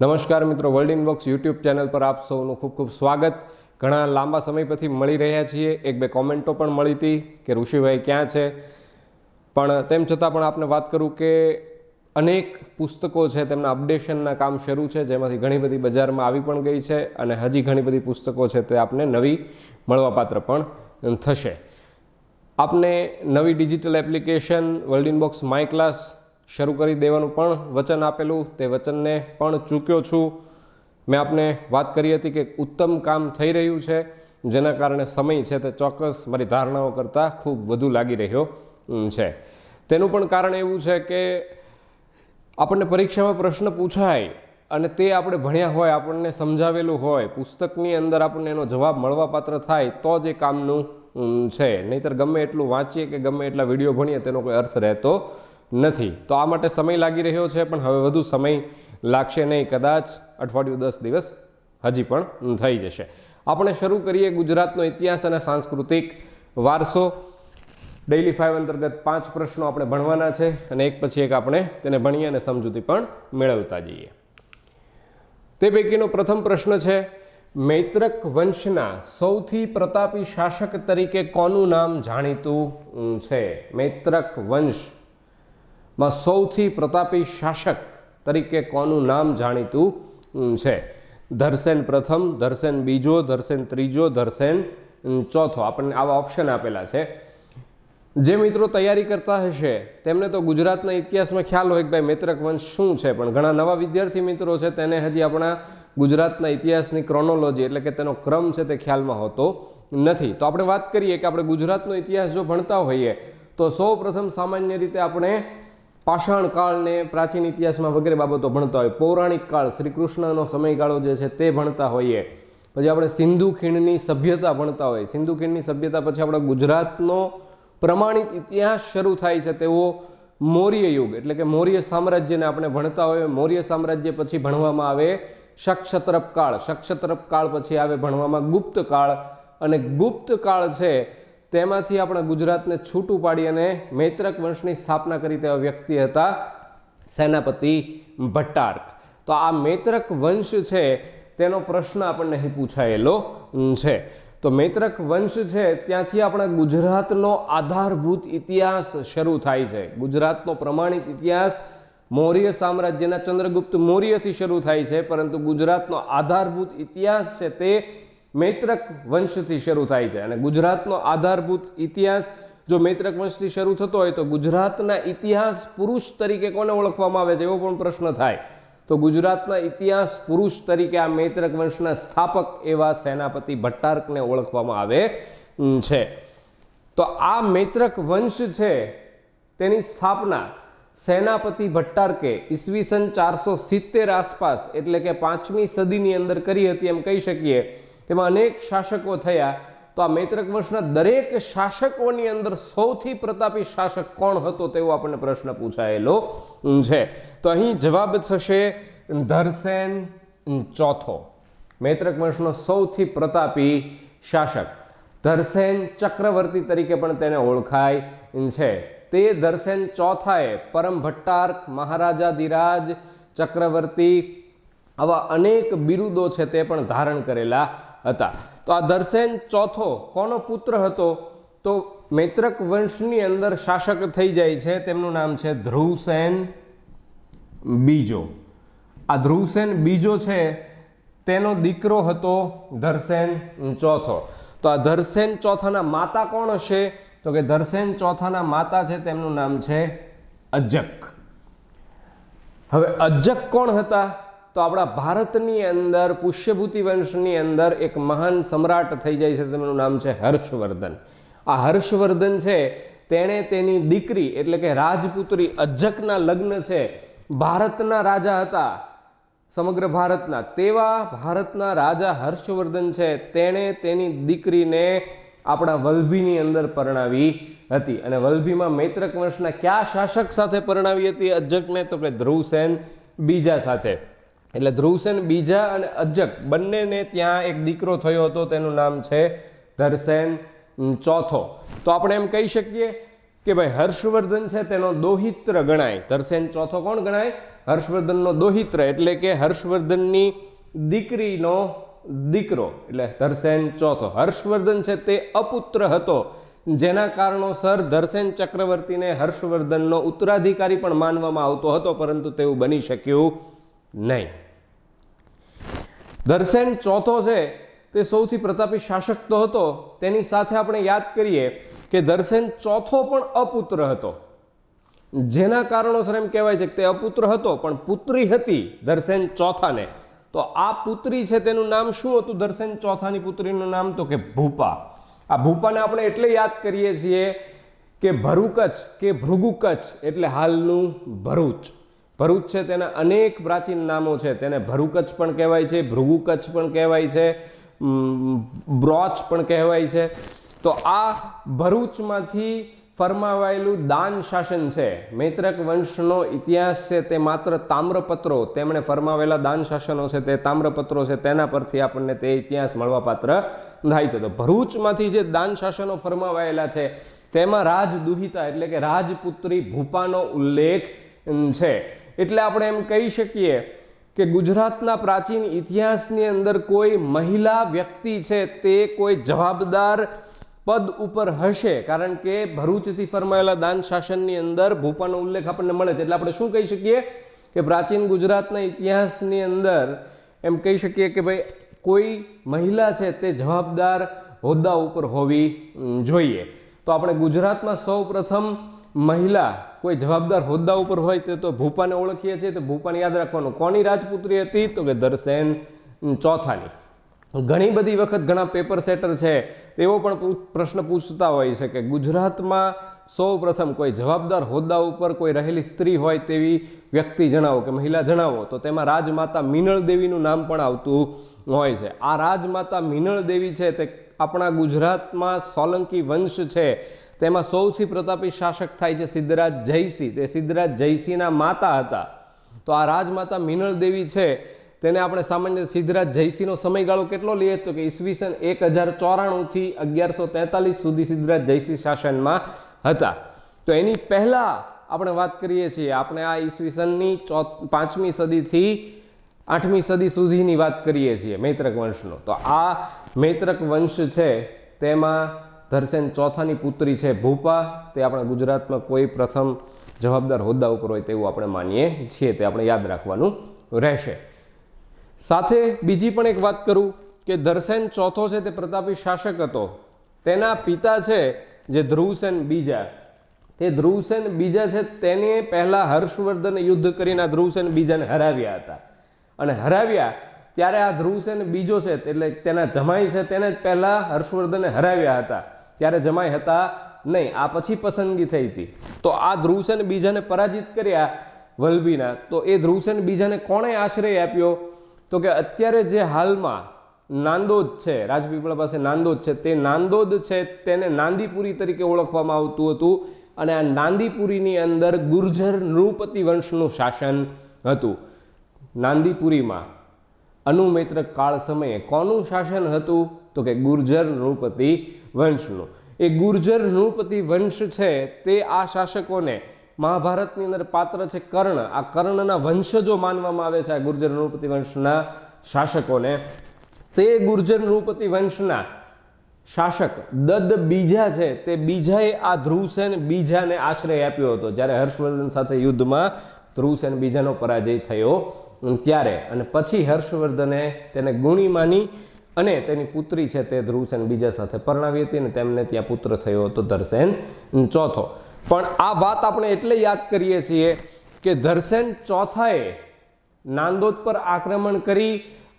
નમસ્કાર મિત્રો, world inbox YouTube channel પર આપ સૌનું ખૂબ ખૂબ સ્વાગત। ઘણા લાંબા સમય પછી મળી રહ્યા છીએ। એક બે કોમેન્ટો પણ મળી હતી કે ઋષિભાઈ ક્યાં છે, પણ તેમ છતાં પણ આપને વાત કરું કે અનેક પુસ્તકો છે તેમના અપડેશનના કામ શરૂ છે, જેમાંથી ઘણી બધી બજારમાં આવી પણ ગઈ છે અને હજી ઘણી બધી પુસ્તકો છે તે આપને નવી મળવાપાત્ર પણ થશે। આપને નવી digital application world inbox my class શરૂ કરી દેવાનું પણ વચન આપેલું, તે વચનને પણ ચૂક્યો છું। મેં આપને વાત કરી હતી કે ઉત્તમ કામ થઈ રહ્યું છે, જેના કારણે સમય છે તે ચોક્કસ મારી ધારણાઓ કરતાં ખૂબ વધુ લાગી રહ્યો છે। તેનું પણ કારણ એવું છે કે આપણને પરીક્ષામાં પ્રશ્ન પૂછાય અને તે આપણે ભણ્યા હોય, આપણને સમજાવેલું હોય, પુસ્તકની અંદર આપણને એનો જવાબ મળવાપાત્ર થાય તો જ એ કામનું છે, નહીંતર ગમે એટલું વાંચીએ કે ગમે એટલા વિડીયો ભણીએ તેનો કોઈ અર્થ રહેતો નથી। તો આ માટે સમય લાગી રહ્યો છે, પણ હવે વધુ સમય લાગશે નહીં, કદાચ અઠવાડિયું 10 દિવસ હજી પણ થઈ જશે। આપણે શરૂ કરીએ ગુજરાતનો ઇતિહાસ અને સાંસ્કૃતિક વારસો। ડેઇલી 5 અંતર્ગત 5 પ્રશ્નો આપણે ભણવાના છે અને એક પછી એક આપણે તેને ભણીએ અને સમજૂતી પણ મેળવતા જઈએ। તે પૈકીનો પ્રથમ પ્રશ્ન છે, મૈત્રક વંશના સૌથી પ્રતાપી શાસક તરીકે કોનું નામ જાણીતું છે? મૈત્રક વંશમાં સૌથી પ્રતાપી શાસક તરીકે કોનું નામ જાણીતું છે? ધરસેન પ્રથમ, ધરસેન બીજો, ધરસેન ત્રીજો, ધરસેન ચોથો। આપણને આવા ઓપ્શન આપેલા છે। જે મિત્રો તૈયારી કરતા હશે તેમને તો ગુજરાતના ઇતિહાસમાં ખ્યાલ હોય કે ભાઈ મૈત્રક વંશ શું છે, પણ ઘણા નવા વિદ્યાર્થી મિત્રો છે તેને હજી આપણા ગુજરાતના ઇતિહાસની ક્રોનોલોજી એટલે કે તેનો ક્રમ છે તે ખ્યાલમાં હોતો નથી। તો આપણે વાત કરીએ કે આપણે ગુજરાતનો ઇતિહાસ જો ભણતા હોઈએ તો સૌ પ્રથમ સામાન્ય રીતે આપણે પાષાણ કાળને પ્રાચીન ઇતિહાસમાં વગેરે બાબતો ભણતા હોય, પૌરાણિક કાળ શ્રી કૃષ્ણનો સમયગાળો જે છે તે ભણતા હોઈએ, પછી આપણે સિંધુ ખીણની સભ્યતા ભણતા હોય, સિંધુ ખીણની સભ્યતા પછી આપણા ગુજરાતનો પ્રમાણિત ઇતિહાસ શરૂ થાય છે તેવો મૌર્ય યુગ એટલે કે મૌર્ય સામ્રાજ્યને આપણે ભણતા હોય। મૌર્ય સામ્રાજ્ય પછી ભણવામાં આવે ક્ષત્રપ કાળ, ક્ષત્રપ કાળ પછી આવે ભણવામાં ગુપ્ત કાળ, અને ગુપ્ત કાળ છે તેમાંથી આપણા ગુજરાતને છૂટું પાડી અને મૈત્રક વંશની સ્થાપના કરી તેવા વ્યક્તિ હતા સેનાપતિ ભટ્ટાર્ક। તો આ મૈત્રક વંશ છે તેનો પ્રશ્ન આપણને અહીં પૂછાયેલો છે। તો મૈત્રક વંશ છે ત્યાંથી આપણા ગુજરાતનો આધારભૂત ઇતિહાસ શરૂ થાય છે। ગુજરાતનો પ્રમાણિત ઇતિહાસ મૌર્ય સામ્રાજ્યના ચંદ્રગુપ્ત મૌર્યથી શરૂ થાય છે, પરંતુ ગુજરાતનો આધારભૂત ઇતિહાસ છે તે મૈત્રક વંશથી શરૂ થાય છે। અને ગુજરાતનો આધારભૂત ઇતિહાસ જો મૈત્રક વંશથી શરૂ થતો હોય તો ગુજરાતના ઇતિહાસ પુરુષ તરીકે કોને ઓળખવામાં આવે છે એવો પણ પ્રશ્ન થાય। તો ગુજરાતના ઇતિહાસ પુરુષ તરીકે આ મૈત્રક વંશના સ્થાપક એવા સેનાપતિ ભટ્ટાર્કને ઓળખવામાં આવે છે। તો આ મૈત્રક વંશ છે તેની સ્થાપના સેનાપતિ ભટ્ટાર્કે ઈસવીસન 470 આસપાસ એટલે કે 5મી સદીની અંદર કરી હતી એમ કહી શકીએ। તેમાં અનેક શાસકો થયા। તો આ મૈત્રક વંશના દરેક શાસકોની અંદર સૌથી પ્રતાપી શાસક કોણ હતો તેવો આપણને પ્રશ્ન પૂછાયેલો છે। તો અહીં જવાબ થશે ધરસેન ચોથો। મૈત્રક વંશનો સૌથી પ્રતાપી શાસક ધરસેન ચક્રવર્તી તરીકે પણ તેને ઓળખાય છે। તે ધરસેન ચોથાએ પરમ ભટ્ટાર્ક, મહારાજાધિરાજ, ચક્રવર્તી આવા અનેક બિરુદો છે તે પણ ધારણ કરેલા હતા। તો આ ધરસેન ચોથો કોનો પુત્ર હતો? તો મૈત્રક વંશની અંદર શાસક થઈ જાય છે, તેમનું નામ છે ધ્રુવસેન બીજો। આ ધ્રુવસેન બીજો છે તેનો દીકરો હતો ધરસેન ચોથો। તો આ ધરસેન ચોથાના માતા કોણ હશે? તો કે ધરસેન ચોથાના માતા છે તેમનું નામ છે અજક। હવે અજક કોણ હતા? તો આપણા ભારતની અંદર પુષ્યભૂતિ વંશની અંદર એક મહાન સમ્રાટ થઈ જાય છે, તેમનું નામ છે હર્ષવર્ધન। આ હર્ષવર્ધન છે તેણે તેની દીકરી એટલે કે રાજપુત્રી અજકના લગ્ન છે ભારતના રાજા હતા સમગ્ર ભારતના, તેવા ભારતના રાજા હર્ષવર્ધન છે તેણે તેની દીકરીને આપણા વલ્લભીની અંદર પરણાવી હતી। અને વલ્લભીમાં મૈત્રક વંશના કયા શાસક સાથે પરણાવી હતી અજકને? તો કે ધ્રુવસેન બીજા સાથે। એટલે ધ્રુવસેન બીજા અને અજક બંનેને ત્યાં એક દીકરો થયો હતો, તેનું નામ છે ધરસેન ચોથો। તો આપણે એમ કહી શકીએ કે ભાઈ હર્ષવર્ધન છે તેનો દૌહિત્ર ગણાય। ધરસેન ચોથો કોણ ગણાય? હર્ષવર્ધનનો દોહિત્ર એટલે કે હર્ષવર્ધનની દીકરીનો દીકરો એટલે ધરસેન ચોથો. હર્ષવર્ધન છે તે અપુત્ર હતો, જેના કારણોસર ધરસેન ચક્રવર્તીને હર્ષવર્ધનનો ઉત્તરાધિકારી પણ માનવામાં આવતો હતો, પરંતુ તેવું બની શક્યું નહીં. ધરસેન ચોથો છે તે સૌથી પ્રતાપી શાસક તો હતો, તેની સાથે આપણે યાદ કરીએ કે ધરસેન ચોથો પણ અપુત્ર હતો, જેના કારણોસર એમ કહેવાય છે કે તે અપુત્ર હતો પણ પુત્રી હતી ધરસેન ચોથાને. તો આ પુત્રી છે તેનું નામ શું હતું? ધરસેન ચોથાની પુત્રીનું નામ તો કે ભૂપા. આ ભૂપાને આપણે એટલે યાદ કરીએ છીએ કે ભરૂકચ્છ કે ભૃગુકચ્છ એટલે હાલનું ભરૂચ. ભરૂચ છે તેના અનેક પ્રાચીન નામો છે. તેને ભરૂકચ્છ પણ કહેવાય છે, ભૃગુકચ્છ પણ કહેવાય છે, બ્રોચ પણ કહેવાય છે. તો આ ભરૂચમાંથી ફરમાવાયેલું દાન શાસન છે. મૈત્રક વંશનો ઇતિહાસ છે તે માત્ર તામ્રપત્રો, તેમણે ફરમાવેલા દાન શાસનો છે તે તામ્રપત્રો છે, તેના પરથી આપણને તે ઇતિહાસ મળવાપાત્ર થાય છે. તો ભરૂચમાંથી જે દાન શાસનો ફરમાવાયેલા છે તેમાં રાજદુહિતા એટલે કે રાજપુત્રી ભૂપાનો ઉલ્લેખ છે. એટલે આપણે એમ કહી શકીએ કે ગુજરાતના પ્રાચીન ઇતિહાસની અંદર કોઈ મહિલા વ્યક્તિ છે તે કોઈ જવાબદાર પદ ઉપર હશે, કારણ કે ભરૂચથી ફરમાયેલા દાન શાસનની અંદર ભૂપાનો ઉલ્લેખ આપણને મળે છે. એટલે આપણે શું કહી શકીએ કે પ્રાચીન ગુજરાતના ઇતિહાસની અંદર એમ કહી શકીએ કે ભાઈ કોઈ મહિલા છે તે જવાબદાર હોદ્દા ઉપર હોવી જોઈએ. તો આપણે ગુજરાતમાં સૌ પ્રથમ મહિલા કોઈ જવાબદાર હોદ્દા ઉપર હોય તે તો ભૂપાને ઓળખીએ છીએ. તો ભૂપાને યાદ રાખવાનું. કોની રાજપુત્રી હતી? તો કે ધરસેન ચોથાની. ઘણી બધી વખત ઘણા પેપર સેટર છે તેઓ પણ પ્રશ્ન પૂછતા હોય છે કે ગુજરાતમાં સૌ પ્રથમ કોઈ જવાબદાર હોદ્દા ઉપર કોઈ રહેલી સ્ત્રી હોય તેવી વ્યક્તિ જણાવો કે મહિલા જણાવો. તો તેમાં રાજમાતા મિનળ દેવીનું નામ પણ આવતું હોય છે. આ રાજમાતા મિનળ દેવી છે તે આપણા ગુજરાતમાં સોલંકી વંશ છે તેમાં સૌથી પ્રતાપી શાસક થાય છે સિદ્ધરાજ જયસિંહ. તે સિદ્ધરાજ જયસિંહના માતા હતા. તો આ રાજમાતા મિનળ દેવી છે તેને આપણે સામાન્ય સિદ્ધરાજ જયસિંહનો સમયગાળો કેટલો લઈએ તો કે ઈસવીસન 1094 થી 1143 સુધી સિદ્ધરાજ જયસિંહ શાસનમાં હતા. તો એની પહેલા આપણે વાત કરીએ છીએ, આપણે આ ઈસવીસનની 5મી સદીથી 8મી સદી સુધીની વાત કરીએ છીએ મૈત્રક વંશનો. તો આ મૈત્રક વંશ છે તેમાં ધરસેન ચોથાની પુત્રી છે ભૂપા, તે આપણા ગુજરાતમાં કોઈ પ્રથમ જવાબદાર હોદ્દા ઉપર હોય તેવું આપણે માનીએ છીએ. તે આપણે યાદ રાખવાનું રહેશે. સાથે બીજી પણ એક વાત કરું કે ધરસેન ચોથો છે તે પ્રતાપી શાસક હતો. તેના પિતા છે જે ધ્રુવસેન બીજા, તે ધ્રુવસેન બીજા છે તેને પહેલા હર્ષવર્ધન યુદ્ધ કરીને ધ્રુવસેન બીજાને હરાવ્યા હતા. અને હરાવ્યા ત્યારે આ ધ્રુવસેન બીજો છે એટલે તેના જમાઈ છે તેને જ પહેલા હર્ષવર્ધને હરાવ્યા હતા, ત્યારે જમાઈ હતા નહીં. આ પછી પસંદગી થઈ હતી. તો આ ધ્રુવસેન બીજાને પરાજિત કર્યા વલ્લભીના. તો એ ધ્રુવસેન બીજાને કોણે આશ્રય આપ્યો? તો કે અત્યારે જે હાલમાં નાંદોદ છે, રાજપીપળા પાસે નાંદોદ છે, તે નાંદોદ છે તેને નાંદીપુરી તરીકે ઓળખવામાં આવતું હતું. અને આ નાંદીપુરીની અંદર ગુર્જર નૃપતિ વંશનું શાસન હતું. નાંદીપુરીમાં અનુમૈત્રક કાળ સમયે કોનું શાસન હતું? તો કે ગુર્જર નૃપતિ વંશનું. એ ગુર્જર નૃપતિ વંશ છે તે આ શાસકોને મહાભારતની અંદર પાત્ર છે કર્ણ. આ કર્ણના વંશજો માનવામાં આવે છે આ ગુર્જર નૃપતિ વંશના શાસકોને. તે ગુર્જર નૃપતિ વંશના શાસક દદ્દ બીજા છે તે બીજાએ આ ધ્રુવસેન બીજાને આશ્રય આપ્યો હતો જ્યારે હર્ષવર્ધન સાથે યુદ્ધમાં ધ્રુવસેન બીજાનો પરાજય થયો ત્યારે. અને પછી હર્ષવર્ધને તેને ગુણી માની અને તેની પુત્રી છે તે ધ્રુવસેન બીજા સાથે પરણાવી હતી અને તેમને ત્યાં પુત્ર થયો હતો ધરસેન ચોથો. પણ આ વાત આપણે એટલે યાદ કરીએ છીએ કે ધરસેન ચોથાએ નાંદોદ પર આક્રમણ કરી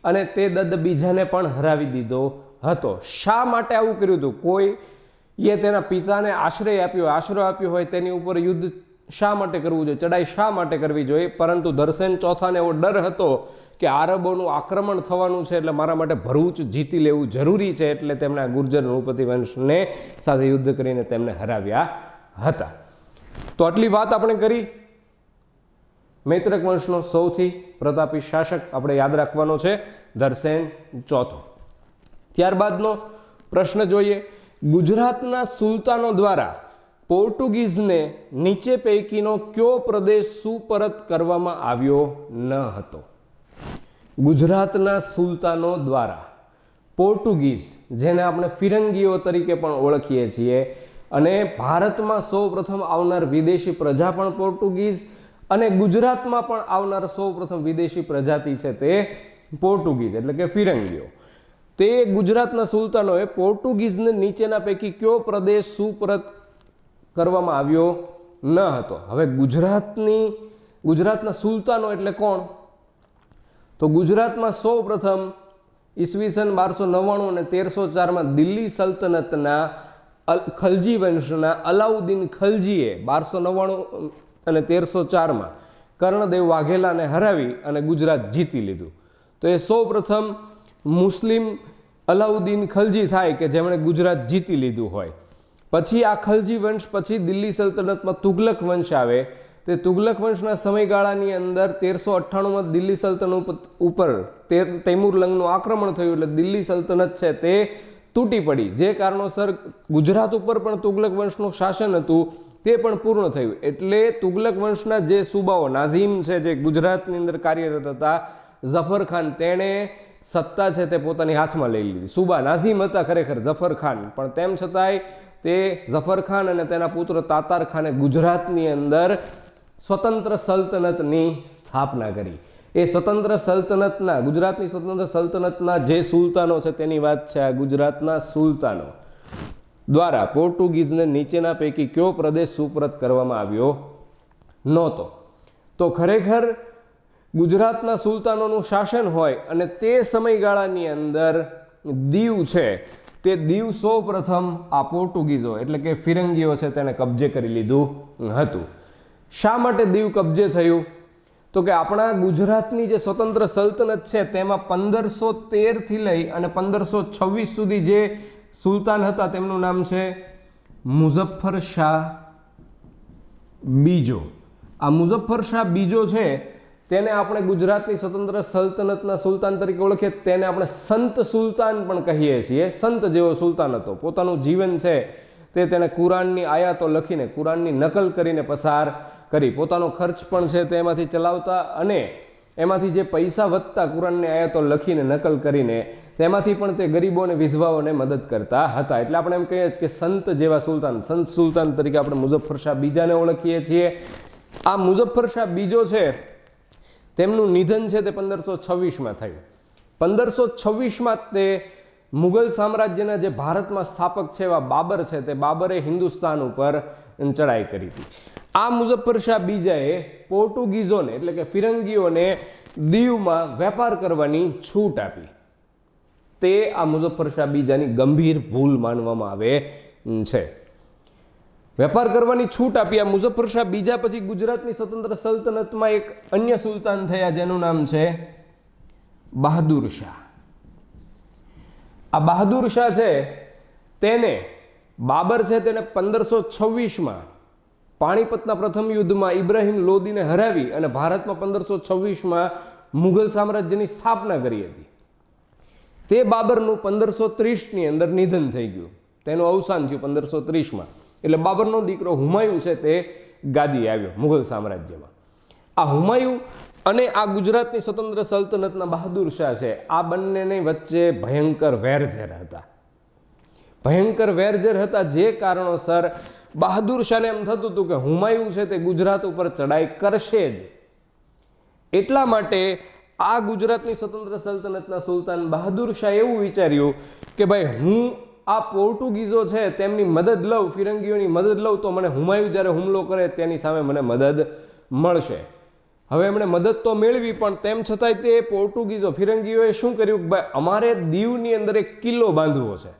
અને તે દદ્દ બીજાને પણ હરાવી દીધો હતો. શા માટે આવું કર્યું હતું? કોઈએ તેના પિતાને આશ્રય આપ્યો હોય તેની ઉપર યુદ્ધ શા માટે કરવું જોઈએ, ચડાઈ શા માટે કરવી જોઈએ? પરંતુ ધરસેન ચોથાને એવો ડર હતો કે આરબોનું આક્રમણ થવાનું છે એટલે મારા માટે ભરૂચ જીતી લેવું જરૂરી છે, એટલે તેમના ગુર્જર નૃપતિ વંશને સાથે યુદ્ધ કરીને તેમને હરાવ્યા હતા. તો આટલી વાત આપણે કરી. મૈત્રક વંશનો સૌથી પ્રતાપી શાસક આપણે યાદ રાખવાનો છે ધરસેન ચોથો. ત્યારબાદનો પ્રશ્ન જોઈએ. ગુજરાતના સુલતાનો દ્વારા પોર્ટુગીઝને નીચે પૈકીનો કયો પ્રદેશ સુપરત કરવામાં આવ્યો ન હતો? ગુજરાતના સુલતાનો દ્વારા પોર્ટુગીઝ, જેને આપણે ફિરંગીઓ તરીકે પણ ઓળખીએ છીએ, અને ભારતમાં સૌપ્રથમ આવનાર વિદેશી પ્રજા પણ પોર્ટુગીઝ, અને ગુજરાતમાં પણ આવનાર સૌપ્રથમ વિદેશી પ્રજાતિ છે તે પોર્ટુગીઝ એટલે કે ફિરંગીઓ. તે ગુજરાતના સુલતાનોએ પોર્ટુગીઝને નીચેના પૈકી કયો પ્રદેશ સુપરત કરવામાં આવ્યો ન હતો? હવે ગુજરાતના સુલતાનો એટલે કોણ? તો ગુજરાતમાં સૌપ્રથમ ઈસવીસન 1299 અને 1304 દિલ્હી સલ્તનતના ખલજી વંશના અલાઉદ્દીન ખલજીએ 1299 અને 1304 કર્ણદેવ વાઘેલાને હરાવી અને ગુજરાત જીતી લીધું. તો એ સૌપ્રથમ મુસ્લિમ અલાઉદ્દીન ખલજી થાય કે જેમણે ગુજરાત જીતી લીધું હોય. પછી આ ખલજી વંશ પછી દિલ્હી સલ્તનતમાં તુગલક વંશ આવે. તે તુગલક વંશના સમયગાળાની અંદર 1398 દિલ્હી સલ્તનત ઉપર તૈમુરલંગનું આક્રમણ થયું એટલે દિલ્હી સલ્તનત છે તે તૂટી પડી. જે કારણોસર ગુજરાત ઉપર પણ તુગલક વંશનું શાસન હતું તે પણ પૂર્ણ થયું. એટલે તુગલક વંશના જે સુબાઓ નાઝીમ છે જે ગુજરાતની અંદર કાર્યરત હતા, ઝફર ખાન, તેણે સત્તા છે તે પોતાની હાથમાં લઈ લીધી. સુબા નાઝીમ હતા ખરેખર ઝફર ખાન, પણ તેમ છતાંય તે ઝફર ખાન અને તેના પુત્ર તાતાર ખાને ગુજરાતની અંદર સ્વતંત્ર સલ્તનતની સ્થાપના કરી. એ સ્વતંત્ર સલ્તનતના, ગુજરાતની સ્વતંત્ર સલ્તનતના જે સુલતાનો છે તેની વાત છે આ ગુજરાતના સુલતાનો દ્વારા પોર્ટુગીઝને નીચેના પૈકી કયો પ્રદેશ સુપરત કરવામાં આવ્યો નહોતો? તો ખરેખર ગુજરાતના સુલતાનોનું શાસન હોય અને તે સમયગાળાની અંદર દીવ છે તે દીવ સૌ પ્રથમ આ પોર્ટુગીઝો એટલે કે ફિરંગીઓ છે તેને કબજે કરી લીધું હતું. શા માટે દીવ કબજે થયું? તો કે આપણા ગુજરાતની જે સ્વતંત્ર સલ્તનત છે તેમાં 1513 થી લઈ અને 1526 સુધી જે સુલતાન હતા તેમનું નામ છે મુઝફ્ફર શાહ બીજો. આ મુઝફ્ફર શાહ બીજો છે તેને આપણે ગુજરાતની સ્વતંત્ર સલ્તનતના સુલતાન તરીકે ઓળખીએ. તેને આપણે સંત સુલતાન પણ કહીએ છીએ. સંત જેવો સુલતાન હતો. પોતાનું જીવન છે તે તેણે કુરાનની આયાતો લખીને, કુરાનની નકલ કરીને પસાર કરી. પોતાનો ખર્ચ પણ છે તે એમાંથી ચલાવતા અને એમાંથી જે પૈસા વધતા કુરાનની આયાતો લખીને નકલ કરીને તેમાંથી પણ તે ગરીબો અને વિધવાઓને મદદ કરતા હતા. એટલે આપણે એમ કહીએ કે સંત જેવા સુલતાન, સંત સુલતાન તરીકે આપણે મુઝફ્ફર શાહ બીજાને ઓળખીએ છીએ. આ મુઝફ્ફર શાહ બીજો છે તેમનું નિધન છે તે 1526 થયું. 1526 તે મુગલ સામ્રાજ્યના જે ભારતમાં સ્થાપક છે એવા બાબર છે તે બાબરે હિન્દુસ્તાન ઉપર ચડાઈ કરી હતી. આ મુઝફ્ફર શાહ બીજાએ પોર્ટુગીઝોને એટલે કે ફિરંગીઓને દીવમાં વેપાર કરવાની છૂટ આપી. તે આ મુઝફ્ફર શાહ બીજાની ગંભીર ભૂલ માનવામાં આવે છે. વેપાર કરવાની છૂટ આપી. આ મુઝફ્ફર શાહ બીજા પછી ગુજરાતની સ્વતંત્ર સલ્તનતમાં એક અન્ય સુલતાન થયા જેનું નામ છે બહાદુર શાહ. આ બહાદુર શાહ છે તેને બાબર છે તેને 1526 પાણીપતના પ્રથમ યુદ્ધમાં ઇબ્રાહિમ લોદીને હરાવી અને ભારતમાં 1526 મુઘલ સામ્રાજ્યની સ્થાપના કરી હતી. તે બાબરનું 1530 અંદર નિધન થઈ ગયું. તેનું અવસાન થયું 1530 એટલે બાબરનો દીકરો હુમાયુ છે તે ગાદી આવ્યો મુઘલ સામ્રાજ્યમાં. આ હુમાયુ અને આ ગુજરાતની સ્વતંત્ર સલ્તનતના બહાદુર શાહ છે આ બંનેની વચ્ચે ભયંકર વેરઝેર હતા. ભયંકર વેરઝેર હતા જે કારણોસર બહાદુર શાહને એમ થતું હતું કે હુમાયુ છે તે ગુજરાત ઉપર ચડાઈ કરશે જ. એટલા માટે આ ગુજરાતની સ્વતંત્ર સલ્તનતના સુલતાન બહાદુર શાહ એવું વિચાર્યું કે ભાઈ હું આ પોર્ટુગીઝો છે તેમની મદદ લઉં, ફિરંગીઓની મદદ લઉં તો મને હુમાયુ જ્યારે હુમલો કરે તેની સામે મને મદદ મળશે. હવે એમણે મદદ તો મેળવી પણ તેમ છતાંય તે પોર્ટુગીઝો ફિરંગીઓએ શું કર્યું કે ભાઈ અમારે દીવની અંદર એક કિલ્લો બાંધવો છે,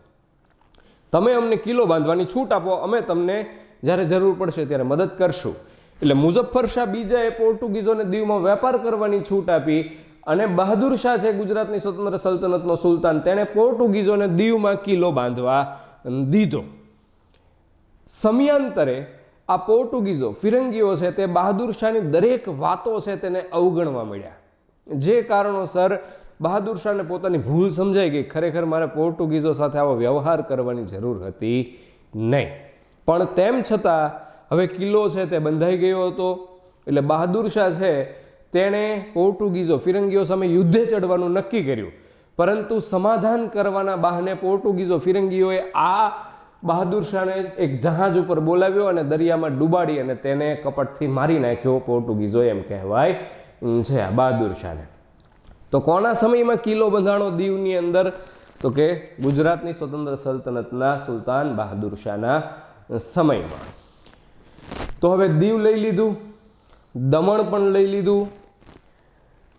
તમે અમને કિલ્લો બાંધવાની છૂટ આપો, અમે તમને જ્યારે જરૂર પડશે ત્યારે મદદ કરશું. એટલે મુઝફ્ફર શાહ બીજાએ પોર્ટુગીઝોને દીવમાં વેપાર કરવાની છૂટ આપી અને બહાદુર શાહ છે ગુજરાતની સ્વતંત્ર સલ્તનતનો સુલતાન તેણે પોર્ટુગીઝોને દીવમાં કિલ્લો બાંધવા દીધો. સમયાંતરે આ પોર્ટુગીઝો ફિરંગીઓ છે તે બહાદુર શાહની દરેક વાતો છે તેને અવગણવા મળ્યા. જે કારણોસર બહાદુર શાહને પોતાની ભૂલ સમજાઈ ગઈ. ખરેખર મારે પોર્ટુગીઝો સાથે આવો વ્યવહાર કરવાની જરૂર હતી નહીં. પણ તેમ છતાં હવે કિલ્લો છે તે બંધાઈ ગયો હતો. એટલે બહાદુર શાહ છે તેણે પોર્ટુગીઝો ફિરંગીઓ સામે યુદ્ધે ચડવાનું નક્કી કર્યું, પરંતુ સમાધાન કરવાના બહાને પોર્ટુગીઝો ફિરંગીઓએ આ બહાદુર શાહને એક જહાજ ઉપર બોલાવ્યો અને દરિયામાં ડૂબાડી અને તેને કપટથી મારી નાખ્યો પોર્ટુગીઝો, એમ કહેવાય છે આ બહાદુર શાહને. તો કોના સમયમાં કિલ્લો બંધાણો દીવની અંદર? તો કે ગુજરાતની સ્વતંત્ર સલ્તનતના સુલતાન બહાદુર શાહના સમયમાં. તો હવે દીવ લઈ લીધું, દમણ પણ લઈ લીધું.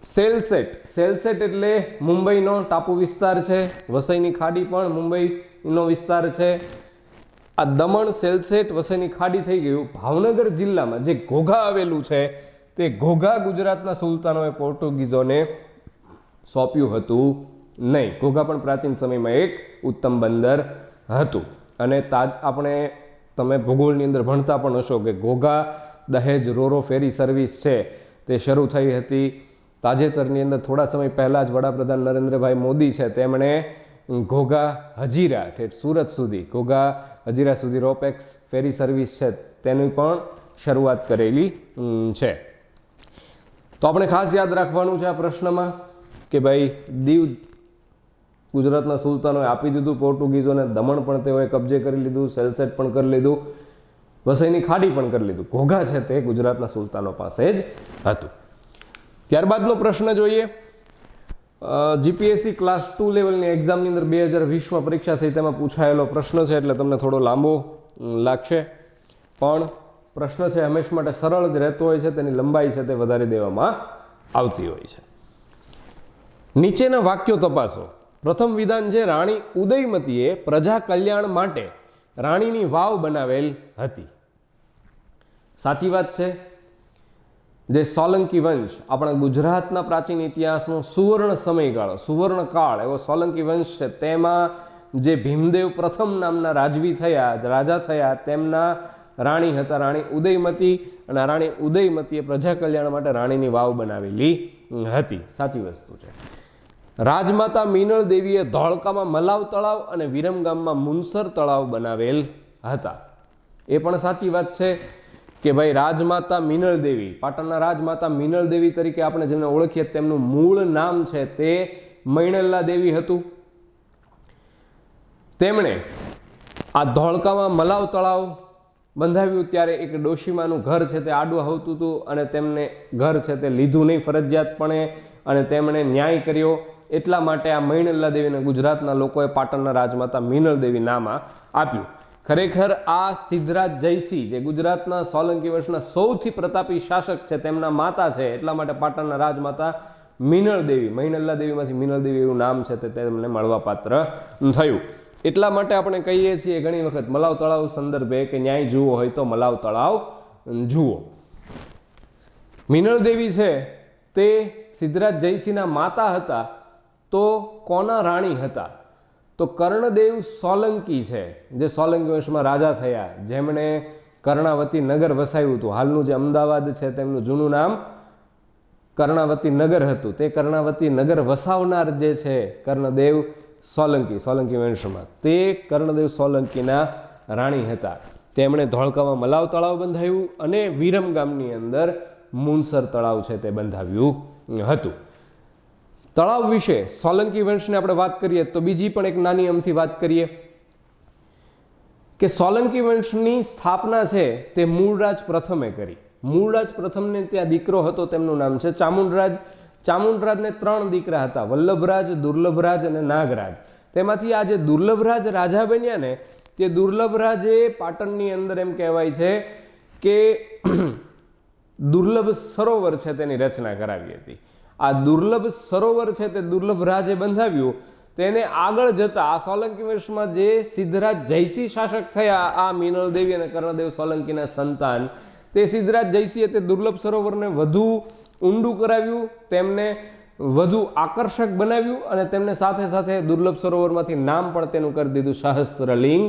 સેલસેટ એટલે મુંબઈનો ટાપુ વિસ્તાર છે, વસઈની ખાડી પણ મુંબઈનો વિસ્તાર છે. આ દમણ, સેલસેટ, વસઈની ખાડી થઈ ગયું. ભાવનગર જિલ્લામાં જે ઘોઘા આવેલું છે તે ઘોઘા ગુજરાતના સુલતાનોએ પોર્ટુગીઝોને સોંપ્યું હતું નહીં. ઘોઘા પણ પ્રાચીન સમયમાં એક ઉત્તમ બંદર હતું. અને આપણે તમે ભૂગોળની અંદર ભણતા પણ હશો કે ઘોઘા દહેજ રોરો ફેરી સર્વિસ છે તે શરૂ થઈ હતી તાજેતરની અંદર. થોડા સમય પહેલાં જ વડાપ્રધાન નરેન્દ્રભાઈ મોદી છે તેમણે ઘોઘા હજીરા ઠેઠ સુરત સુધી, ઘોઘા હજીરા સુધી રોપેક્સ ફેરી સર્વિસ છે તેની પણ શરૂઆત કરેલી છે. તો આપણે ખાસ યાદ રાખવાનું છે આ પ્રશ્નમાં કે ભાઈ દીવ ગુજરાતના સુલતાનોએ આપી દીધું પોર્ટુગીઝોને, દમણ પણ તેઓએ કબજે કરી લીધું, સેલસેટ પણ કરી લીધું, વસઈની ખાડી પણ કરી લીધું. ઘોઘા છે તે ગુજરાતના સુલતાનો પાસે જ હતું. ત્યારબાદનો પ્રશ્ન જોઈએ. જીપીએસસી ક્લાસ 2 લેવલની એક્ઝામની અંદર 2020માં પરીક્ષા થઈ, તેમાં પૂછાયેલો પ્રશ્ન છે એટલે તમને થોડો લાંબો લાગશે, પણ પ્રશ્ન છે હંમેશ માટે સરળ જ રહેતો હોય છે, તેની લંબાઈ છે તે વધારી દેવામાં આવતી હોય છે. નીચેના વાક્યો તપાસો. પ્રથમ વિધાન છે રાણી ઉદયમતીએ પ્રજા કલ્યાણ માટે રાણીની વાવ બનાવેલ હતી. સાચી વાત છે. જે સોલંકી વંશ, આપણા ગુજરાતના પ્રાચીન ઇતિહાસનો સુવર્ણ સમયગાળો, સુવર્ણ કાળ એવો સોલંકી વંશ છે, તેમાં જે ભીમદેવ પ્રથમ નામના રાજા થયા તેમના રાણી હતા રાણી ઉદયમતી, અને રાણી ઉદયમતીએ પ્રજા કલ્યાણ માટે રાણીની વાવ બનાવેલી હતી. સાચી વસ્તુ છે. રાજમાતા મીનળ દેવીએ ધોળકામાં મલાવ તળાવ અને વિરમગામમાં મુનસર તળાવ બનાવેલ હતા. એ પણ સાચી વાત છે કે ભાઈ રાજમાતા મીનળ દેવી, પાટણના રાજમાતા મીનળ દેવી તરીકે આપણે જેમને ઓળખીએ તેમનું મૂળ નામ છે તે મૈણલ્લા દેવી હતું. તેમણે આ ધોળકામાં મલાવ તળાવ બંધાવ્યું ત્યારે એક ડોશીમાનું ઘર છે તે આડું આવતું હતું અને તેમને ઘર છે તે લીધું નહીં ફરજિયાતપણે, અને તેમણે ન્યાય કર્યો. એટલા માટે આ મૈણલ્લા દેવીને ગુજરાતના લોકોએ પાટણના રાજમાતા મીનળ દેવી નામ આપ્યું. ખરેખર આ સિદ્ધરાજ જયસિંહ જે ગુજરાતના સોલંકી વંશના સૌથી પ્રતાપી શાસક છે તેમના માતા છે, એટલા માટે પાટણના રાજમાતા મીનળ દેવી, મૈણલ્લા દેવીમાંથી મીનળ દેવી એવું નામ છે તે તેમને મળવાપાત્ર થયું. એટલા માટે આપણે કહીએ છીએ ઘણી વખત મલાવ તળાવ સંદર્ભે કે ન્યાય જુઓ હોય તો મલાવ તળાવ જુઓ. મીનળ દેવી છે તે સિદ્ધરાજ જયસિંહના માતા હતા, તો કોના રાણી હતા? તો કર્ણદેવ સોલંકી છે, જે સોલંકી વંશમાં રાજા થયા, જેમણે કર્ણાવતી નગર વસાવ્યું હતું. હાલનું જે અમદાવાદ છે તેમનું જૂનું નામ કર્ણાવતી નગર હતું. તે કર્ણાવતી નગર વસાવનાર જે છે કર્ણદેવ સોલંકી, સોલંકી વંશમાં, તે કર્ણદેવ સોલંકીના રાણી હતા. તેમણે ધોળકામાં મલાવ તળાવ બંધાવ્યું અને વિરમગામની અંદર મુનસર તળાવ છે તે બંધાવ્યું હતું. તળાવ વિશે સોલંકી વંશને આપણે વાત કરીએ તો બીજી પણ એક નાની અમથી વાત કરીએ કે સોલંકી વંશની સ્થાપના છે તે મૂળરાજ પ્રથમે કરી. મૂળરાજ પ્રથમને ત્યાં દીકરો હતો, તેમનું નામ છે ચામુંડરાજ. ચામુંડરાજને 3 દીકરા હતા, વલ્લભરાજ, દુર્લભરાજ અને નાગરાજ. તેમાંથી આ જે દુર્લભરાજ રાજા બન્યા ને, તે દુર્લભરાજે પાટણની અંદર એમ કહેવાય છે કે દુર્લભ સરોવર છે તેની રચના કરાવી હતી. આ દુર્લભ સરોવર છે તે દુર્લભરાજે બંધાવ્યું. તેને આગળ જતા આ સોલંકી વંશમાં જે સિદ્ધરાજ જયસિંહ શાસક થયા, આ મીનળ દેવી અને કર્ણદેવ સોલંકીના સંતાન, તે સિદ્ધરાજ જયસિંહે તે દુર્લભ સરોવરને વધુ ઊંડું કરાવ્યું, તેમને વધુ આકર્ષક બનાવ્યું અને તેમને સાથે સાથે દુર્લભ સરોવરમાંથી નામ પણ તેનું કરી દીધું સહસ્ત્રલિંગ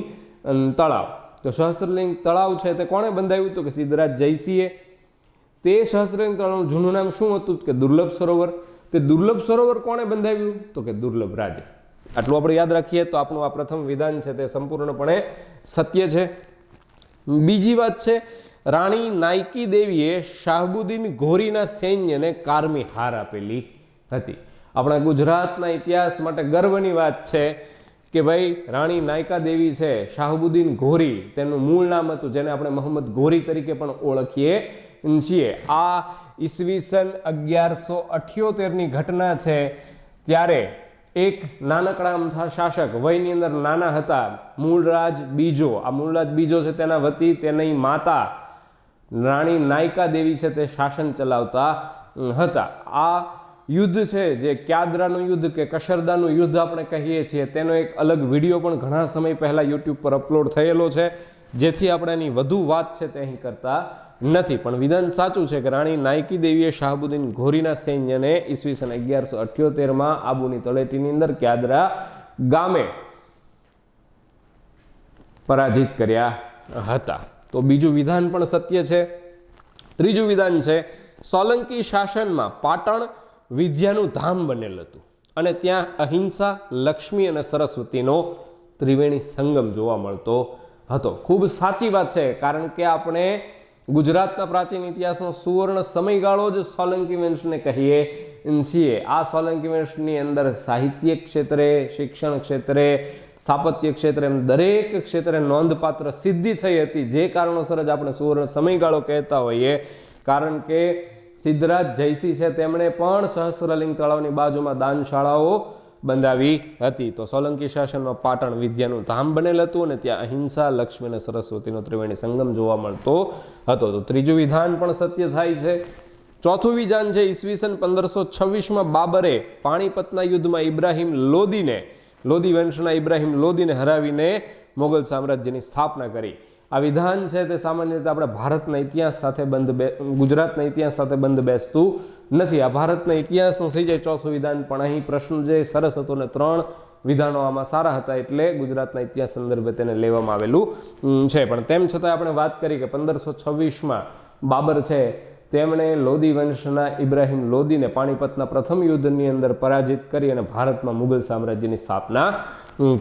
તળાવ. તો સહસ્ત્રલિંગ તળાવ છે તે કોણે બંધાવ્યું? તો કે સિદ્ધરાજ જયસિંહે. તે સહસ્ત્રલિંગ તળાવનું જૂનું નામ શું હતું? કે દુર્લભ સરોવર. તે દુર્લભ સરોવર કોણે બંધાવ્યું? તો કે દુર્લભ રાજે. આટલું આપણે યાદ રાખીએ તો આપણું આ પ્રથમ વિધાન છે તે સંપૂર્ણપણે સત્ય છે. બીજી વાત છે, રાણી નાયકી દેવીએ શાહબુદ્દીન ઘોરીના સૈન્યને કારમી હાર આપેલી હતી. આપણા ગુજરાતના ઇતિહાસ માટે ગર્વની વાત છે કે ભાઈ રાણી નાયકા દેવી છે, શાહબુદ્દીન ઘોરી તેમનું મૂળ નામ હતું, જેને આપણે મોહમ્મદ ઘોરી તરીકે પણ ઓળખીએ છીએ. આ ઈસવીસન 1178ની ઘટના છે. ત્યારે એક નાનકડા અમથા શાસક, વયની અંદર નાના હતા, મૂળરાજ બીજો. આ મૂળરાજ બીજો છે તેના વતી તેની માતા રાણી નાયકા દેવી છે તે શાસન ચલાવતા હતા. આ યુદ્ધ છે જે ક્યાદરાનું યુદ્ધ કે કશરદાનું યુદ્ધ આપણે કહીએ છીએ, તેનો એક અલગ વિડીયો પણ ઘણા સમય પહેલા યુટ્યુબ પર અપલોડ થયેલો છે, જેથી આપણે એની વધુ વાત છે તે અહીં કરતા નથી. પણ વિધાન સાચું છે કે રાણી નાયકી દેવીએ શાહબુદ્દીન ઘોરીના સૈન્યને ઈસવીસન 1178માં આબુની તળેટીની અંદર ક્યાદરા ગામે પરાજિત કર્યા હતા. તો બીજું વિધાન પણ સત્ય છે. ત્રીજું વિધાન છે, સોલંકી શાસનમાં પાટણ વિદ્યાનું ધામ બનેલ હતું અને ત્યાં અહિંસા, લક્ષ્મી અને સરસ્વતીનો ત્રિવેણી સંગમ જોવા મળતો હતો. ખૂબ સાચી વાત છે, કારણ કે આપણે ગુજરાતના પ્રાચીન ઇતિહાસનો સુવર્ણ સમયગાળો જ સોલંકી વંશને કહીએ છીએ. આ સોલંકી વંશની અંદર સાહિત્ય ક્ષેત્રે, શિક્ષણ ક્ષેત્રે, સ્થાપત્ય ક્ષેત્રે, એમ દરેક ક્ષેત્રે નોંધપાત્ર સિદ્ધિ થઈ હતી. જે કારણોસર જ આપણે સુવર્ણ સમયગાળો કહેતા હોઈએ. કારણ કે સિદ્ધરાજ જયસિંહ છે તેમણે પણ સહસ્ત્રલિંગ તળાવની બાજુમાં દાનશાળાઓ બંધાવી હતી. તો સોલંકી શાસનમાં પાટણ વિદ્યાનું ધામ બનેલ હતું અને ત્યાં અહિંસા, લક્ષ્મી અને સરસ્વતીનો ત્રિવેણી સંગમ જોવા મળતો હતો. તો ત્રીજું વિધાન પણ સત્ય થાય છે. ચોથું વિધાન છે, ઈસવીસન 1526માં બાબરે પાણીપતના યુદ્ધમાં લોદી વંશના ઇબ્રાહિમ લોદીને હરાવીને મોગલ સામ્રાજ્યની સ્થાપના કરી. આ વિધાન છે તે સામાન્ય રીતે આપણે ભારતના ઇતિહાસ સાથે ગુજરાતના ઇતિહાસ સાથે બંધ બેસતું નથી. આ ભારતના ઇતિહાસનું થઈ જાય ચોથું વિધાન, પણ અહીં પ્રશ્ન જે સરસ હતો ને 3 વિધાનો આમાં સારા હતા એટલે ગુજરાતના ઇતિહાસ સંદર્ભે તેને લેવામાં આવેલું છે. પણ તેમ છતાં આપણે વાત કરી કે 1526માં બાબર છે તેમણે લોદી વંશના ઇબ્રાહિમ લોદીને પાણીપતના પ્રથમ યુદ્ધની અંદર પરાજિત કરી અને ભારતમાં મુગલ સામ્રાજ્યની સ્થાપના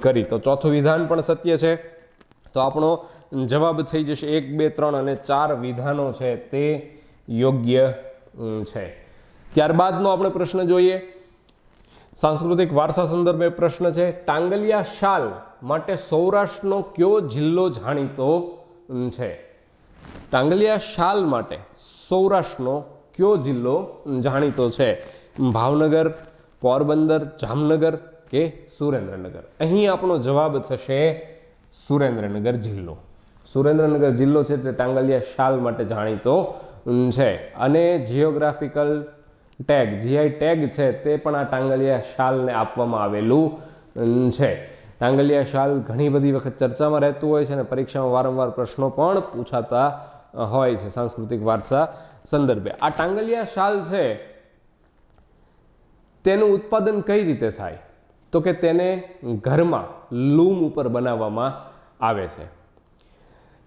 કરી. તો ચોથું વિધાન પણ સત્ય છે. તો આપણો જવાબ થઈ જશે 1, 2, 3 અને 4 વિધાનો છે તે યોગ્ય છે. ત્યારબાદનો આપણે પ્રશ્ન જોઈએ. સાંસ્કૃતિક વારસા સંદર્ભે પ્રશ્ન છે, ટાંગલિયા શાલ માટે સૌરાષ્ટ્રનો કયો જિલ્લો જાણીતો છે? ટાંગલિયા શાલ માટે સૌરાષ્ટ્રનો કયો જિલ્લો જાણીતો છે? ભાવનગર, પોરબંદર, જામનગર કે સુરેન્દ્રનગર? અહીં આપણો જવાબ થશે સુરેન્દ્રનગર જિલ્લો. સુરેન્દ્રનગર જિલ્લો છે તે ટાંગલિયા શાલ માટે જાણીતો છે. અને જિયોગ્રાફિકલ ટેગ, જીઆઈ ટેગ છે તે પણ આ ટાંગલિયા શાલને આપવામાં આવેલું છે. ટાંગલિયા શાલ ઘણી બધી વખત ચર્ચામાં રહેતું હોય છે અને પરીક્ષામાં વારંવાર પ્રશ્નો પણ પૂછાતા હોય છે સાંસ્કૃતિક વારસા સંદર્ભે. આ ટાંગલિયા શાલ છે તેનું ઉત્પાદન કઈ રીતે થાય? તો કે તેને ઘરમાં લૂમ ઉપર બનાવવામાં આવે છે.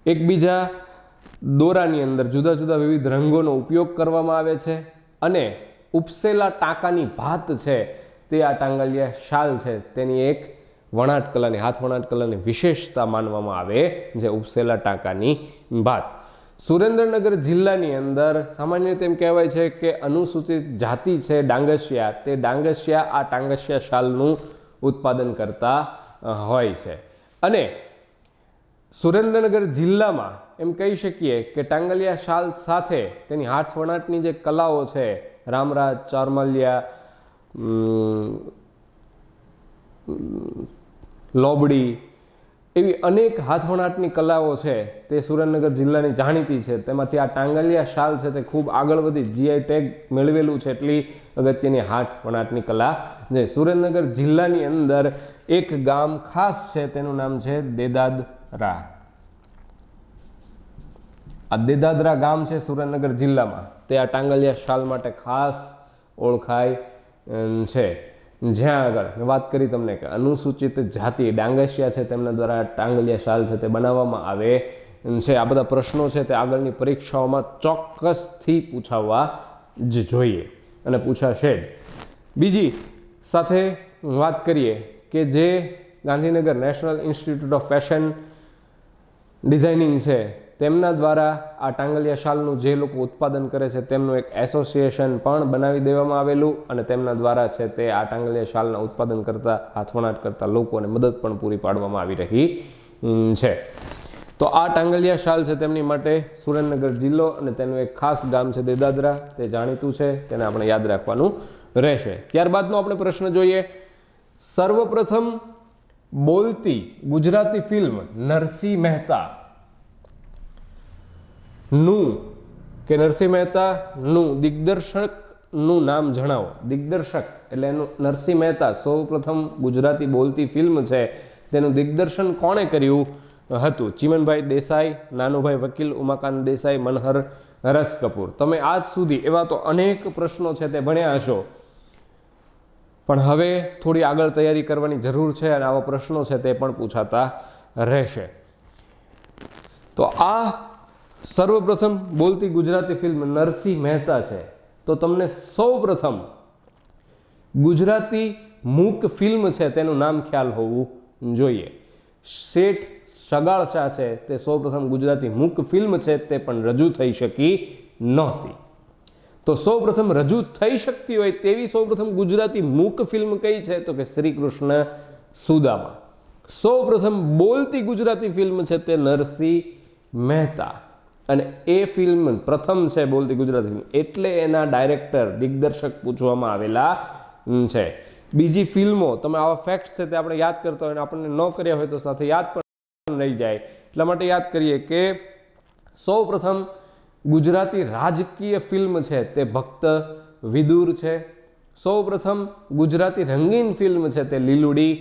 એકબીજા દોરાની અંદર જુદા જુદા વિવિધ રંગોનો ઉપયોગ કરવામાં આવે છે અને ઉપસેલા ટાંકાની ભાત છે તે આ ટાંગલિયા શાલ છે તેની એક વણાટ કલાની, હાથ વણાટ કલાની વિશેષતા માનવામાં આવે છે, ઉપસેલા ટાંકાની ભાત. સુરેન્દ્રનગર જિલ્લાની અંદર સામાન્ય રીતે એમ કહેવાય છે કે અનુસૂચિત જાતિ છે ડાંગસિયા, તે ડાંગસિયા આ ટાંગસિયા શાલનું ઉત્પાદન કરતા હોય છે. અને સુરેન્દ્રનગર જિલ્લામાં એમ કહી શકીએ કે ટાંગલિયા શાલ સાથે તેની હાથ વણાટની જે કલાઓ છે, રામરાજ, ચારમાલિયા, લોબડી, એવી અનેક હાથ વણાટની કલાઓ છે તે સુરેન્દ્રનગર જિલ્લાની જાણીતી છે. તેમાંથી આ ટાંગલિયા શાલ છે તે ખૂબ આગળ વધી જીઆઈ ટેગ મેળવેલું છે એટલી અગત્યની હાથ વણાટની કલા છે. સુરેન્દ્રનગર જિલ્લાની અંદર એક ગામ ખાસ છે તેનું નામ છે દેદાદરા. આ દેદાદરા ગામ છે સુરેન્દ્રનગર જિલ્લામાં, તે આ ટાંગલિયા શાલ માટે ખાસ ઓળખાય છે. જ્યાં આગળ મેં વાત કરી તમને કે અનુસૂચિત જાતિ ડાંગસિયા છે તેમના દ્વારા ટાંગલિયા શાલ છે તે બનાવવામાં આવે છે. આ બધા પ્રશ્નો છે તે આગળની પરીક્ષાઓમાં ચોક્કસથી પૂછાવવા જ જોઈએ અને પૂછાશે જ. બીજી સાથે વાત કરીએ કે જે Gandhinagar national institute of fashion designing છે તેમના દ્વારા આ ટાંગલિયા શાલનું જે લોકો ઉત્પાદન કરે છે તેમનું એક એસોસિએશન પણ બનાવી દેવામાં આવેલું અને તેમના દ્વારા છે તે આ ટાંગલિયા શાલના ઉત્પાદન કરતા હાથવણાટ કરતા લોકોને મદદ પણ પૂરી પાડવામાં આવી રહી છે. તો આ ટાંગલિયા શાલ છે તેમની માટે સુરેન્દ્રનગર જિલ્લો અને તેનું એક ખાસ ગામ છે દેદાદરા, તે જાણીતું છે, તેને આપણે યાદ રાખવાનું રહેશે. ત્યારબાદનો આપણે પ્રશ્ન જોઈએ. સર્વપ્રથમ બોલતી ગુજરાતી ફિલ્મ નરસિંહ મહેતા નું કે નરસિંહ મહેતા નું દિગ્દર્શકનું નામ જણાવો. દિગ્દર્શક એટલે એનું નરસિંહ મહેતા સૌપ્રથમ ગુજરાતી બોલતી ફિલ્મ છે તેનું દિગ્દર્શન કોણે કર્યું હતું? ચીમનભાઈ દેસાઈ, નાનુભાઈ વકીલ, ઉમાકાંત દેસાઈ, મનહર રસ કપૂર. તમે આજ સુધી એવા તો અનેક પ્રશ્નો છે તે ભણ્યા હશો, પણ હવે થોડી આગળ તૈયારી કરવાની જરૂર છે અને આવા પ્રશ્નો છે તે પણ પૂછાતા રહેશે. તો આ સર્વપ્રથમ બોલતી ગુજરાતી ફિલ્મ નરસિંહ મહેતા છે. તો તમને સૌપ્રથમ ગુજરાતી મૂક ફિલ્મ છે તેનું નામ ખ્યાલ હોવું જોઈએ. શેઠ સગાળ શાહ છે તે સૌપ્રથમ ગુજરાતી મૂક ફિલ્મ છે તે પણ રજૂ થઈ શકી નહોતી. તો સૌપ્રથમ રજૂ થઈ શકતી હોય તેવી સૌપ્રથમ ગુજરાતી મૂક ફિલ્મ કઈ છે? તો કે શ્રી કૃષ્ણ સુદામા. સૌપ્રથમ બોલતી ગુજરાતી ફિલ્મ છે તે નરસિંહ મહેતા અને એ ફિલ્મ પ્રથમ છે બોલતી ગુજરાતી ફિલ્મ એટલે એના ડાયરેક્ટર દિગ્દર્શક પૂછવામાં આવેલા છે. બીજી ફિલ્મો તમે આવા ફેક્ટ્સ છે તે આપણે યાદ કરતા હોય અને આપણને ન કર્યા હોય તો સાથે યાદ પણ રહી જાય, એટલા માટે યાદ કરીએ કે સૌપ્રથમ ગુજરાતી રાજકીય ફિલ્મ છે તે ભક્ત વિદુર છે. સૌપ્રથમ ગુજરાતી રંગીન ફિલ્મ છે તે લીલુડી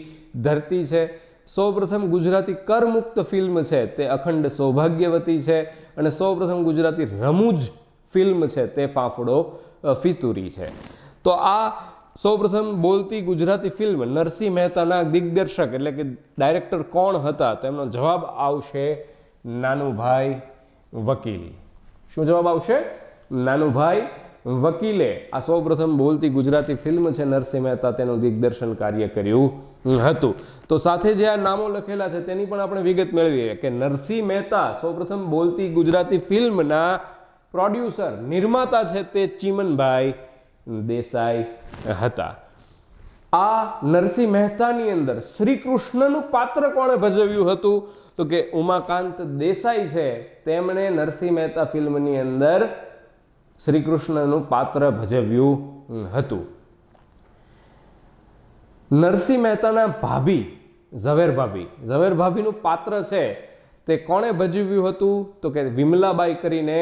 ધરતી છે. સૌપ્રથમ ગુજરાતી કરમુક્ત ફિલ્મ છે તે અખંડ સૌભાગ્યવતી છે અને સૌપ્રથમ ગુજરાતી રમૂજ ફિલ્મ છે તે ફાફડો ફિતુરી છે. તો આ સૌપ્રથમ બોલતી ગુજરાતી ફિલ્મ નરસિંહ મહેતાના દિગ્દર્શક એટલે કે ડાયરેક્ટર કોણ હતા? તો એમનો જવાબ આવશે નાનુભાઈ વકીલ. શું જવાબ આવશે? નાનુભાઈ વકીલે આ સૌપ્રથમ બોલતી ગુજરાતી ફિલ્મ છે નરસિંહ મહેતા તેનું દિગ્દર્શન કાર્ય કર્યું હતું. તો સાથે જે આ નામો લખેલા છે તેની પણ આપણે વિગત મેળવીએ કે નરસિંહ મહેતા સૌપ્રથમ બોલતી ગુજરાતી ફિલ્મના પ્રોડ્યુસર નિર્માતા છે તે ચીમનભાઈ દેસાઈ હતા. આ નરસિંહ મહેતાની અંદર શ્રી કૃષ્ણનું પાત્ર કોણે ભજવ્યું હતું? તો કે ઉમાકાંત દેસાઈ છે તેમણે નરસિંહ મહેતા ફિલ્મની અંદર શ્રી કૃષ્ણનું પાત્ર ભજવ્યું હતું. નરસિંહ મહેતાના ભાભી ઝવેરભાભીનું પાત્ર છે તે કોણે ભજવ્યું હતું? તો કે વિમલાબાઈ કરીને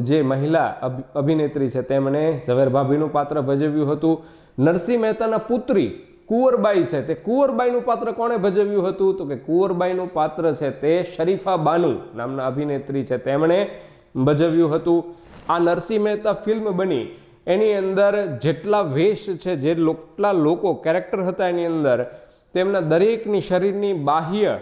જે મહિલા અભિનેત્રી છે તેમણે ઝવેરભાભીનું પાત્ર ભજવ્યું હતું. નરસિંહ મહેતાના પુત્રી કુંવરબાઈ છે તે કુંવરબાઈનું પાત્ર કોણે ભજવ્યું હતું? તો કે કુંવરબાઈનું પાત્ર છે તે શરીફા બાનુ નામના અભિનેત્રી છે તેમણે ભજવ્યું હતું. આ નરસિંહ મહેતા ફિલ્મ બની એની અંદર જેટલા વેશ છે, જેટલા લોકો કેરેક્ટર હતા એની અંદર તેમના દરેકની શરીરની બાહ્ય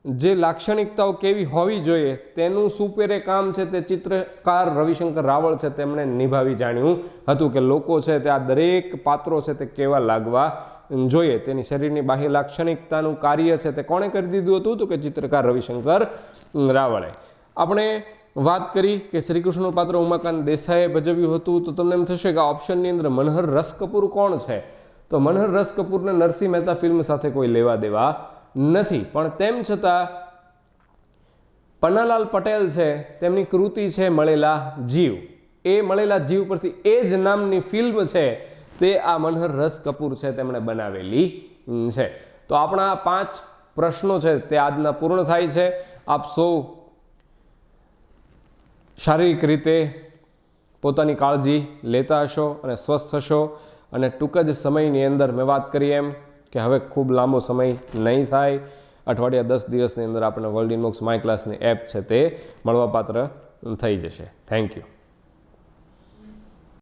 જે લાક્ષણિકતાઓ કેવી હોવી જોઈએ તેનું સુપેરે કામ છે તે ચિત્રકાર રવિશંકર રાવળ છે તેમણે નિભાવી જાણ્યું હતું કે લોકો છે તે આ દરેક પાત્રો છે તે કેવા લાગવા જોઈએ. તેની શરીરની બાહ્ય લાક્ષણિકતાનું કાર્ય છે તે કોણે કરી દીધું હતું? તો કે ચિત્રકાર રવિશંકર રાવળે. આપણે વાત કરી કે શ્રી કૃષ્ણનું પાત્ર ઉમાકાંત દેસાઈએ ભજવ્યું હતું. તો તમને એમ થશે કે આ ઓપ્શનની અંદર મનહર રસ કપૂર કોણ છે? તો મનહર રસ કપૂરને નરસિંહ મહેતા ફિલ્મ સાથે કોઈ લેવા દેવા નથી, પણ તેમ છતાં પન્નાલાલ પટેલ છે તેમની કૃતિ છે મળેલા જીવ. એ મળેલા જીવ પરથી એ જ નામની ફિલ્મ છે તે આ મનહર રસ કપૂર છે તેમણે બનાવેલી છે. તો આપણા 5 પ્રશ્નો છે તે આજના પૂર્ણ થાય છે. આપ સૌ શારીરિક રીતે પોતાની કાળજી લેતા હશો અને સ્વસ્થ હશો અને ટૂંક જ સમયની અંદર મેં વાત કરી એમ કે હવે ખૂબ લાંબો સમય નહીં થાય. અઠવાડિયા 10 દિવસની અંદર આપણે વર્લ્ડ ઇનબોક્સ માય ક્લાસની એપ છે તે મળવાપાત્ર થઈ જશે. Thank you.